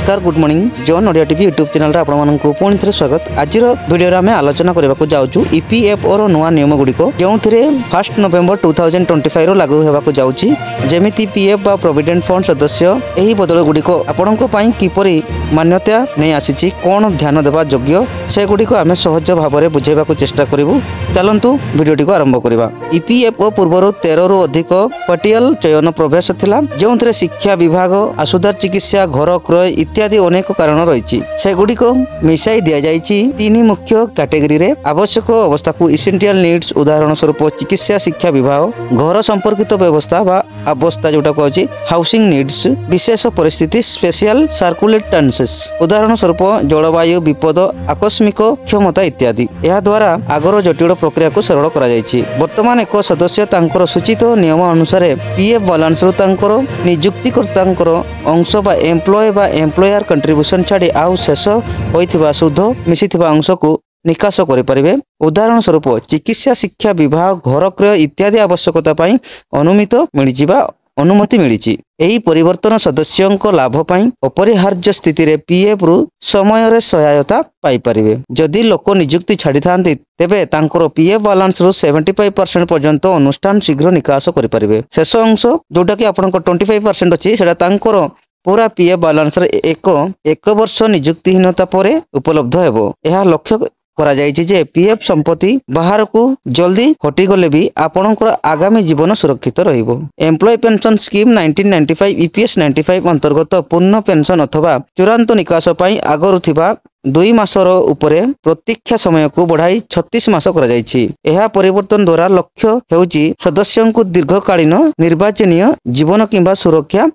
नमस्कार good morning John Odia TV YouTube channel रे आपण को पुणी थे स्वागत। आज वीडियो आम आलोचना करने जाऊँ ईपीएफओ रो नुआ नियम गुड़िक जो 1 नवेम्बर 2025 लागू होगा जाऊँगी। जमी पीएफ बा प्रोविडेंट फंड सदस्य यही बदल गुड़िक आपण किपरि मान्यता नहीं आसी कौन ध्यान देवा योग्य से गुड़िक आम सहज भाव में बुझेबा चेष्टा करूँ। चलतु वीडियोटी को आरंभ करवा। ईपीएफओ पूर्व 13 रु अधिक पटियाल चयन प्रवेश थिला जो शिक्षा विभाग आसुदार चिकित्सा घर क्रय इत्यादि अनेक कारण रही सेगुड़िक मिसाई दि जाइछि 3 मुख्य कैटेगरी रे। आवश्यक अवस्था को इसेंशियल नीड्स उदाहरण स्वरूप चिकित्सा शिक्षा विभाग घर संपर्कित व्यवस्था बा अवस्था जोटा कहछि हाउसिंग नीड्स विशेष परिस्थिति स्पेशल सर्कुलेटेंसेस उदाहरण स्वरूप जलवायु विपद आकस्मिक क्षमता इत्यादि। यह द्वारा आगर जटिल प्रक्रिया को सरल करा जाइछि। वर्तमान एक सदस्य तांकर सूचित नियम अनुसार पीएफ बैलेंस रु तांकर नियुक्तिकर्तांकर अंश बा एम्प्लॉय बा एम्प्लॉयर कंट्रीब्यूशन छाड़ी आउ शेष होइथिबा सुध मिसिथिबा अंश को निकास करें। उदाहरण स्वरूप चिकित्सा शिक्षा विभाग घर क्रय इत्यादि आवश्यकता अनुमति मिली। यही परिवर्तन सदस्यों लाभ पाई अपरिहार्य स्थिति रे पीएफ रु समय रे सहायता पाई परिवे। जदि लोक नियुक्ति छाड़ी थांती तेबे तांकर पीएफ बैलेंस रु 75% पर्यंत अनुष्ठान शीघ्र निकास करि परिवे। शेष अंश जोटा कि आपन 25% अछि सेटा तांकर पूरा पीएफ बैलेंस रे एक वर्ष नियुक्तिहीनता परे उपलब्ध हेबो। यह लक्ष्य करा जाइछि जे पीएफ संपत्ति बाहर को जल्दी हटि गले भी आपनकर आगामी जीवन सुरक्षित रहिबो। एम्प्लॉय पेंशन स्कीम 1995 ईपीएस 95 अंतर्गत पूर्ण पेंशन अथवा चूड़ांत निकास पई आगरु थिबा 2 मासर उपरे प्रतीक्षा समय को बढ़ाई 36 मास करा जाइछि। यह परिवर्तन द्वारा लक्ष्य हेउछि सदस्यों को दीर्घकालीन निर्वाचनीय जीवन किंबा सुरक्षा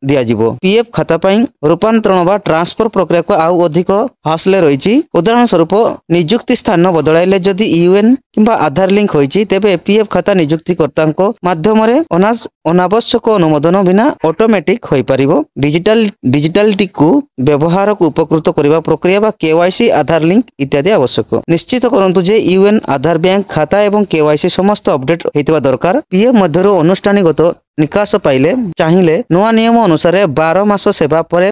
दियाजिबो। पीएफ खाता पाई रूपांतरण बा ट्रांसफर प्रक्रिया को आउ अधिक हासले रही। उदाहरण स्वरूप नियुक्ति स्थान बदलाइले जदि यूएन किंबा आधार लिंक होइछि तेबे पीएफ खाता नियुक्तिकर्ता माध्यम रे अनावश्यक अनुमोदन बिना ऑटोमेटिक होई परिबो। डिजिटलिटी को व्यवहार को उपकृत करबा प्रक्रिया बा केवाईसी आधार लिंक इत्यादि आवश्यक। निश्चित करंतु जे यूएन आधार बैंक खाता एवं केवाईसी समस्त अपडेट हेतिबा दरकार। पीएफ मध्यरो अनुष्ठानिगत निकास पाइले चाहिए नुआ नियम अनुसार 12 मास सेवा पर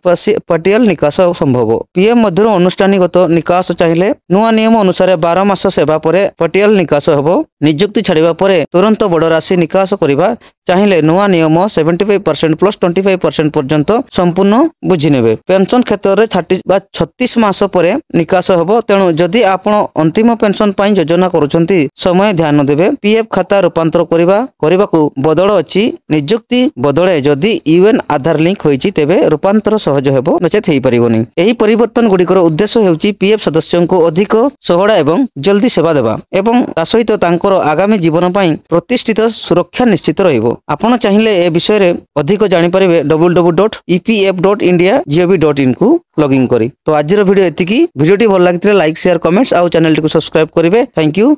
पटियाल निकास संभव। पीएफ मध्य अनुष्ठानिगत निकास चाहिए नुआ नियम अनुसार 12 मास सेवा पर पटियाल निकास हबो। नियुक्ति छाड़िबा परे तुरंत बड़ राशि निकास करिबा चाहिए नुआ नियम 75% प्लस 25% पर्यंत संपूर्ण बुझी नेबे। पेंशन क्षेत्र में 36 मास पर निकास हबो। तेणु जदि आपण अंतिम पेंशन पाई योजना करूछंती समय ध्यान देबे। पीएफ खाता रूपांतर करबा को बदल अछि नियुक्ति बदले जदि यूएन आधार लिंक होइछि तेबे रूपांतर सहज हेबो नचेत हेई परिबोनी। एही परिवर्तन गुड़िकर उद्देश्य हेउछि पीएफ सदस्यों को अधिक सहड़ा एवं जल्दी सेवा देवा एवं ता सहित तांकर आगामी जीवन पाई प्रतिष्ठित सुरक्षा निश्चित रहिबो। आपण चाहिए ए विषय रे अधिक जानि परिबे www.epf.india.gov.in को लॉगिन करी। तो आज वीडियो एतिकी। वीडियोटी भल लागितले लाइक शेयर कमेंट्स आउ चैनल को सब्सक्राइब करिवे। Thank you.